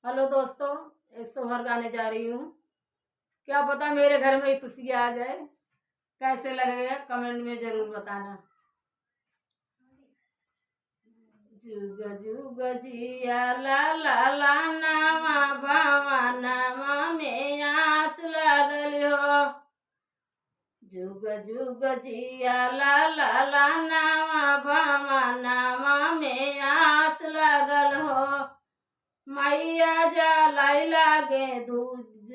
Hello दोस्तों, एक सोहर गाने जा रही हूँ। क्या पता मेरे घर में ही खुशी आ जाए। कैसे लगेगा कमेंट में जरूर बताना। जुग जुग जिया ला ला ला नामा भावा नामा में आस लगल हो। जुग जुग जिया ला ला ला नामा भावा नामा में आस लगल हो। मैया जलाई लागे दूज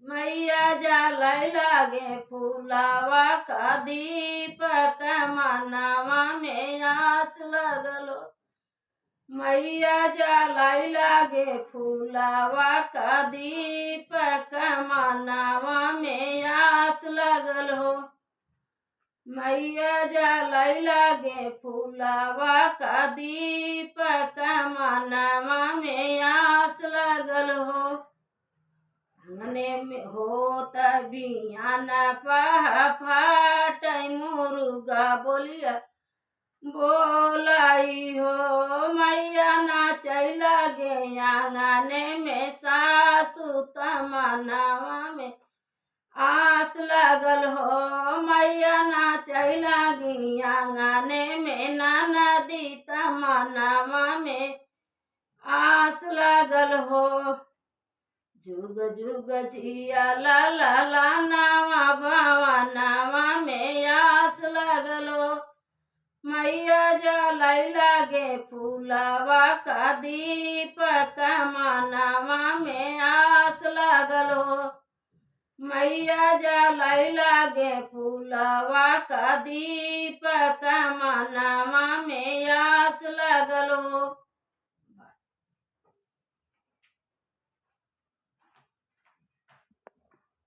मैया जलाई लागे फूलावा का दीपक मनावा में आस लगलो। मैया जलाई लागे फूलावा का दीपक मनावा में आस लगल हो। मैया जलाई लागे फूलावा का दीपक मनावा में आस लगल हो। अंगने में हो तबियान पह फाट मुर्गा बोलिया बोलाई हो। मैया नाचै लागे आंगने में सासु तमनावा में आस लगल हो। मैया नाचै लागी आंगने में ननदी तमनावा में आस लगल हो। जुग जुग जिया ला ला ला नावा भावा नावा में आस लगलो। मैया जलाई लागे फूलावा का दीपक मनावा में आस लगलो। मैया जलाई लागे फूलावा का दीपक मनावा में आस लगलो।